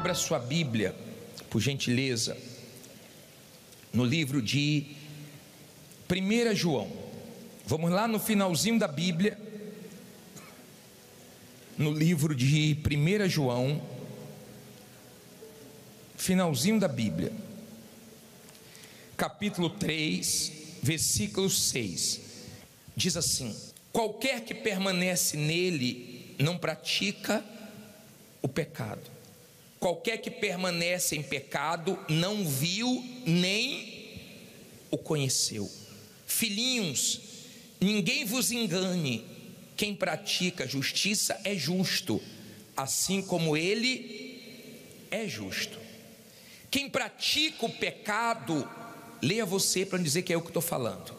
Abra sua Bíblia, por gentileza, no livro de 1 João. Vamos lá no finalzinho da Bíblia, no livro de 1 João, finalzinho da Bíblia, capítulo 3, versículo 6, diz assim: qualquer que permanece nele não pratica o pecado. Qualquer que permanece em pecado não viu nem o conheceu. Filhinhos, ninguém vos engane, quem pratica justiça é justo, assim como ele é justo. Quem pratica o pecado, leia você para não dizer que é eu que estou falando.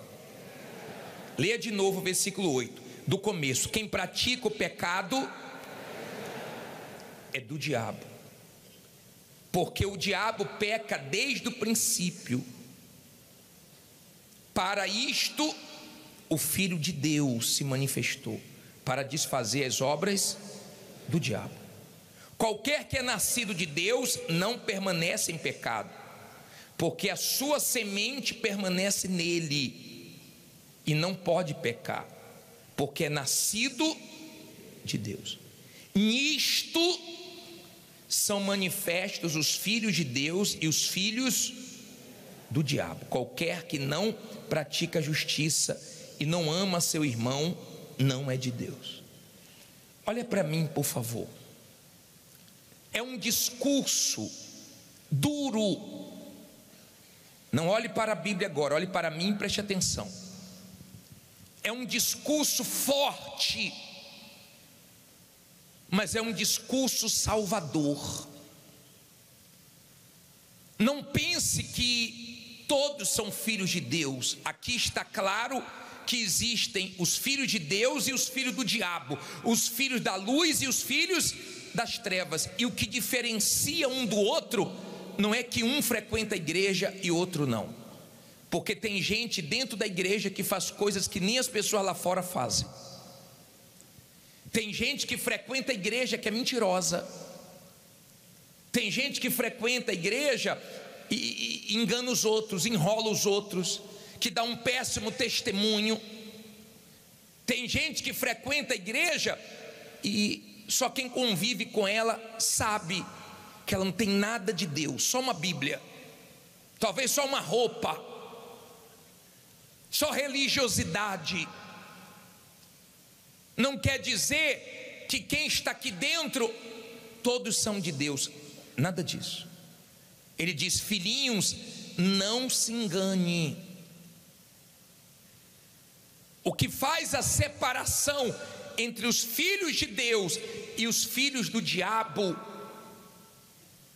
Leia de novo o versículo 8, do começo. Quem pratica o pecado é do diabo, porque o diabo peca desde o princípio. Para isto o Filho de Deus se manifestou, para desfazer as obras do diabo. Qualquer que é nascido de Deus não permanece em pecado, porque a sua semente permanece nele, e não pode pecar, porque é nascido de Deus. Nisto são manifestos os filhos de Deus e os filhos do diabo. Qualquer que não pratica justiça e não ama seu irmão não é de Deus. Olha para mim, por favor. É um discurso duro. Não olhe para a Bíblia agora, olhe para mim e preste atenção. É um discurso forte, mas é um discurso salvador. Não pense que todos são filhos de Deus. Aqui está claro que existem os filhos de Deus e os filhos do diabo, os filhos da luz e os filhos das trevas. E o que diferencia um do outro não é que um frequenta a igreja e outro não, porque tem gente dentro da igreja que faz coisas que nem as pessoas lá fora fazem. Tem gente que frequenta a igreja que é mentirosa. Tem gente que frequenta a igreja e engana os outros, enrola os outros, que dá um péssimo testemunho. Tem gente que frequenta a igreja e só quem convive com ela sabe que ela não tem nada de Deus, só uma Bíblia, talvez só uma roupa, só religiosidade. Não quer dizer que quem está aqui dentro todos são de Deus, nada disso. Ele diz: filhinhos, não se engane. O que faz a separação entre os filhos de Deus e os filhos do diabo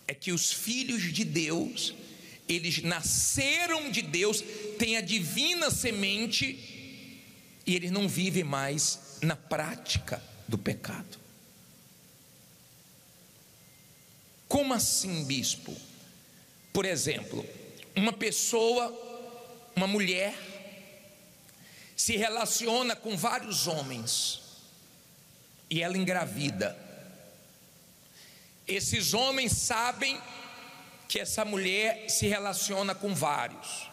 é que os filhos de Deus, eles nasceram de Deus, têm a divina semente, e eles não vivem mais na prática do pecado. Como assim, bispo? Por exemplo, uma pessoa, uma mulher, se relaciona com vários homens e ela engravida. Esses homens sabem que essa mulher se relaciona com vários.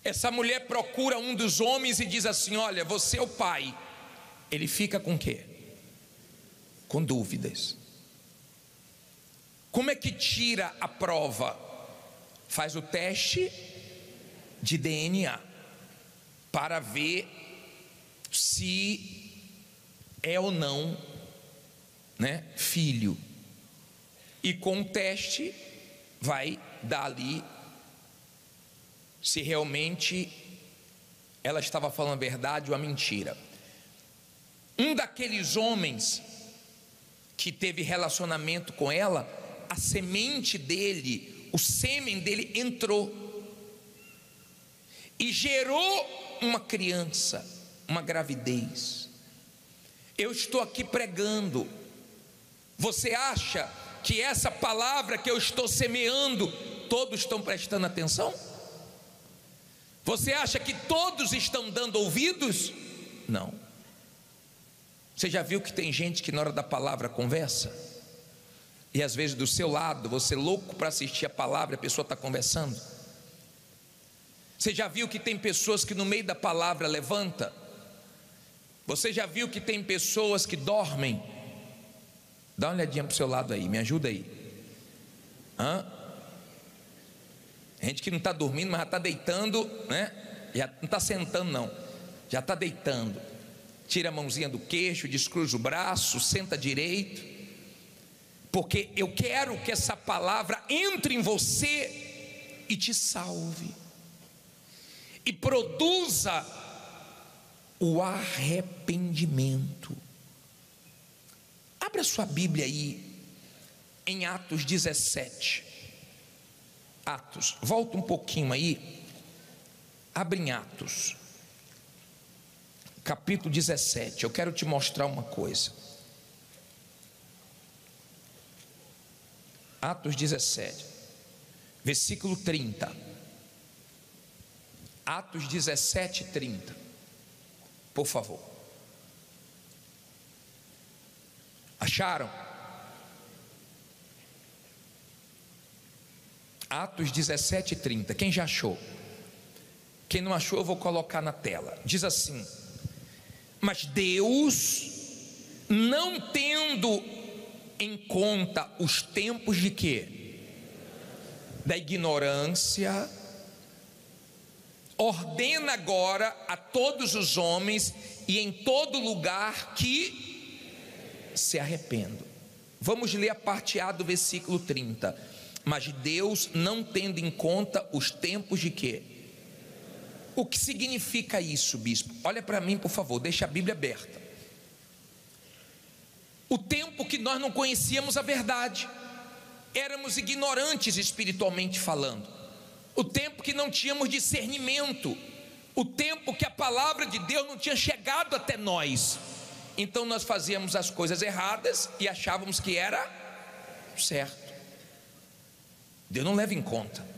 Essa mulher procura um dos homens e diz assim: olha, você é o pai. Ele fica com o quê? Com dúvidas. Como é que tira a prova? Faz o teste de DNA para ver se é ou não, filho. E com o teste vai dar ali se realmente ela estava falando a verdade ou a mentira. Um daqueles homens que teve relacionamento com ela, a semente dele, o sêmen dele entrou e gerou uma criança, uma gravidez. Eu estou aqui pregando. Você acha que essa palavra que eu estou semeando, todos estão prestando atenção? Você acha que todos estão dando ouvidos? Não. Você já viu que tem gente que na hora da palavra conversa? E às vezes do seu lado, você louco para assistir a palavra, a pessoa está conversando. Você já viu que tem pessoas que no meio da palavra levanta? Você já viu que tem pessoas que dormem? Dá uma olhadinha para o seu lado aí, me ajuda aí. Gente que não está dormindo, mas já está deitando, né? Já não está sentando não, já está deitando. Tira a mãozinha do queixo, descruza o braço, senta direito. Porque eu quero que essa palavra entre em você e te salve. E produza o arrependimento. Abra sua Bíblia aí em Atos 17. Atos, volta um pouquinho aí. Abre em Atos capítulo 17. Eu quero te mostrar uma coisa. Atos 17 versículo 30. Atos 17, 30. Por favor. Acharam? Atos 17, 30. Quem já achou? Quem não achou, eu vou colocar na tela. Diz assim: mas Deus, não tendo em conta os tempos de quê? Da ignorância, ordena agora a todos os homens e em todo lugar que se arrependam. Vamos ler a parte A do versículo 30. Mas Deus, não tendo em conta os tempos de quê? O que significa isso, bispo? Olha para mim, por favor, deixa a Bíblia aberta. O tempo que nós não conhecíamos a verdade, éramos ignorantes espiritualmente falando, o tempo que não tínhamos discernimento, o tempo que a palavra de Deus não tinha chegado até nós. Então nós fazíamos as coisas erradas e achávamos que era certo. Deus não leva em conta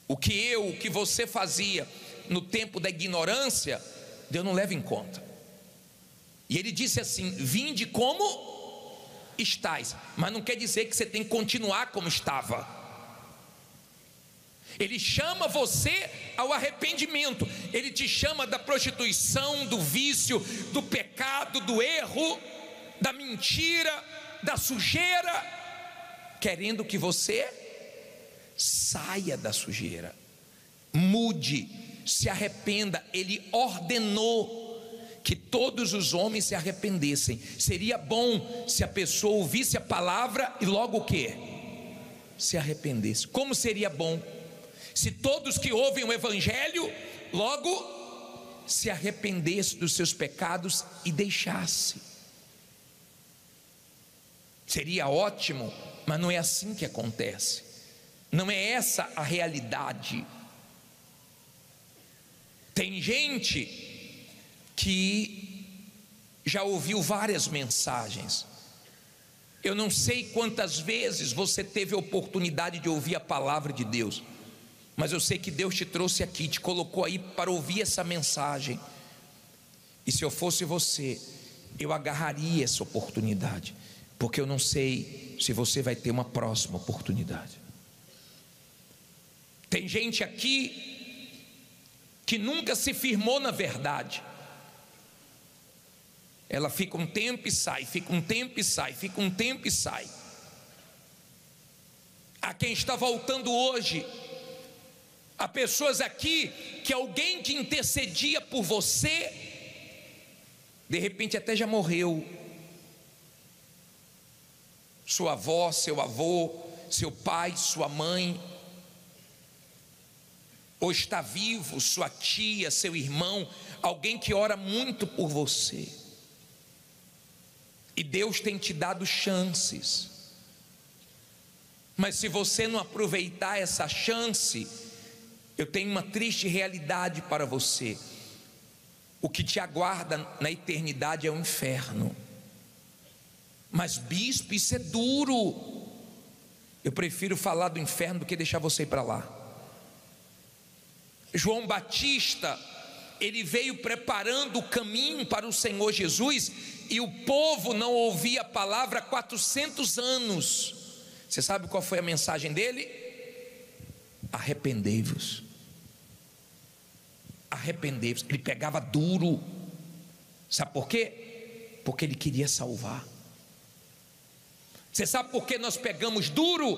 o que você fazia no tempo da ignorância. Deus não leva em conta. E ele disse assim: vinde como estáis, mas não quer dizer que você tem que continuar como estava. Ele chama você ao arrependimento. Ele te chama da prostituição, do vício, do pecado, do erro, da mentira, da sujeira, querendo que você saia da sujeira, mude, se arrependa. Ele ordenou que todos os homens se arrependessem. Seria bom se a pessoa ouvisse a palavra e logo o quê? Se arrependesse. Como seria bom se todos que ouvem o evangelho logo se arrependessem dos seus pecados e deixasse. Seria ótimo, mas não é assim que acontece. Não é essa a realidade. Tem gente que já ouviu várias mensagens. Eu não sei quantas vezes você teve a oportunidade de ouvir a palavra de Deus, mas eu sei que Deus te trouxe aqui, te colocou aí para ouvir essa mensagem. E se eu fosse você, eu agarraria essa oportunidade, porque eu não sei se você vai ter uma próxima oportunidade. Tem gente aqui que nunca se firmou na verdade. Ela fica um tempo e sai, fica um tempo e sai, fica um tempo e sai. Há quem está voltando hoje. Há pessoas aqui que alguém que intercedia por você, de repente até já morreu. Sua avó, seu avô, seu pai, sua mãe, ou está vivo, sua tia, seu irmão, alguém que ora muito por você. E Deus tem te dado chances, mas se você não aproveitar essa chance, eu tenho uma triste realidade para você: o que te aguarda na eternidade é o inferno. Mas bispo, isso é duro. Eu prefiro falar do inferno do que deixar você ir para lá. João Batista, ele veio preparando o caminho para o Senhor Jesus, e o povo não ouvia a palavra há 400 anos. Você sabe qual foi a mensagem dele? Arrependei-vos. Arrependei-vos. Ele pegava duro. Sabe por quê? Porque ele queria salvar. Você sabe por que nós pegamos duro?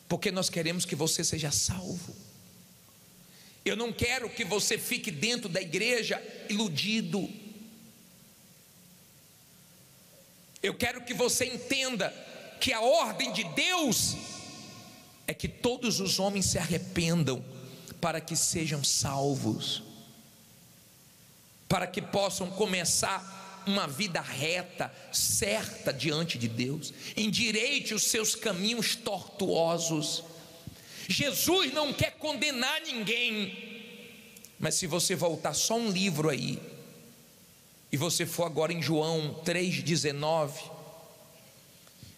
Porque nós queremos que você seja salvo. Eu não quero que você fique dentro da igreja iludido. Eu quero que você entenda que a ordem de Deus é que todos os homens se arrependam para que sejam salvos, para que possam começar uma vida reta, certa diante de Deus. Endireite os seus caminhos tortuosos. Jesus não quer condenar ninguém, mas se você voltar só um livro aí, e você for agora em João 3,19,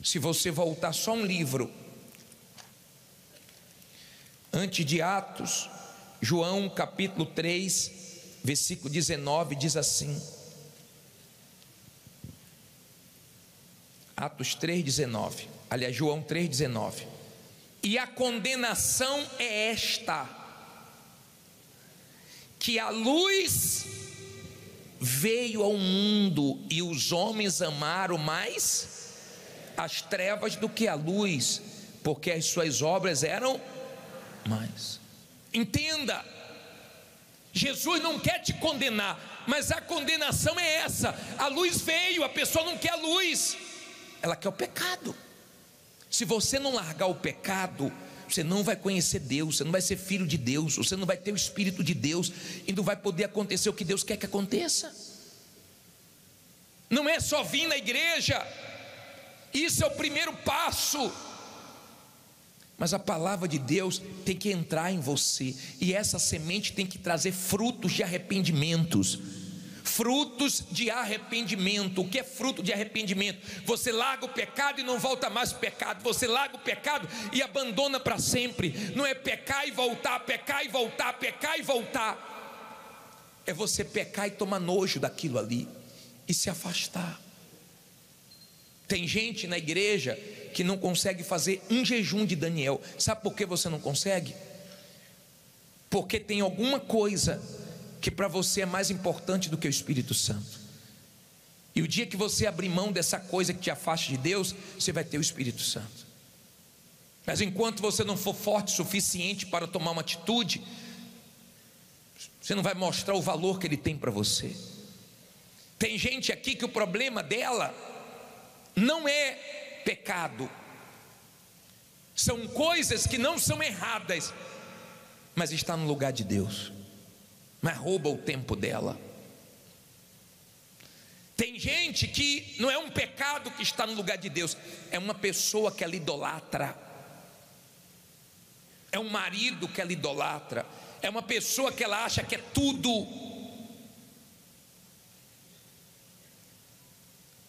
se você voltar só um livro antes de Atos, João capítulo 3, versículo 19 diz assim, Atos 3,19, aliás, João 3,19: e a condenação é esta, que a luz veio ao mundo e os homens amaram mais as trevas do que a luz, porque as suas obras eram mais. Entenda, Jesus não quer te condenar, mas a condenação é essa: a luz veio, a pessoa não quer a luz, ela quer o pecado. Se você não largar o pecado, você não vai conhecer Deus, você não vai ser filho de Deus, você não vai ter o Espírito de Deus, e não vai poder acontecer o que Deus quer que aconteça. Não é só vir na igreja, isso é o primeiro passo, mas a palavra de Deus tem que entrar em você, e essa semente tem que trazer frutos de arrependimentos. Frutos de arrependimento. O que é fruto de arrependimento? Você larga o pecado e não volta mais para o pecado. Você larga o pecado e abandona para sempre. Não é pecar e voltar, pecar e voltar, pecar e voltar. É você pecar e tomar nojo daquilo ali e se afastar. Tem gente na igreja que não consegue fazer um jejum de Daniel. Sabe por que você não consegue? Porque tem alguma coisa que para você é mais importante do que o Espírito Santo. E o dia que você abrir mão dessa coisa que te afasta de Deus, você vai ter o Espírito Santo. Mas enquanto você não for forte o suficiente para tomar uma atitude, você não vai mostrar o valor que Ele tem para você. Tem gente aqui que o problema dela não é pecado, são coisas que não são erradas, mas está no lugar de Deus, mas rouba o tempo dela. Tem gente que não é um pecado que está no lugar de Deus, é uma pessoa que ela idolatra, é um marido que ela idolatra, é uma pessoa que ela acha que é tudo.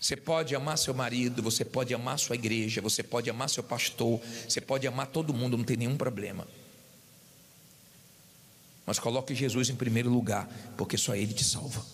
Você pode amar seu marido, você pode amar sua igreja, você pode amar seu pastor, você pode amar todo mundo, não tem nenhum problema. Mas coloque Jesus em primeiro lugar, porque só Ele te salva.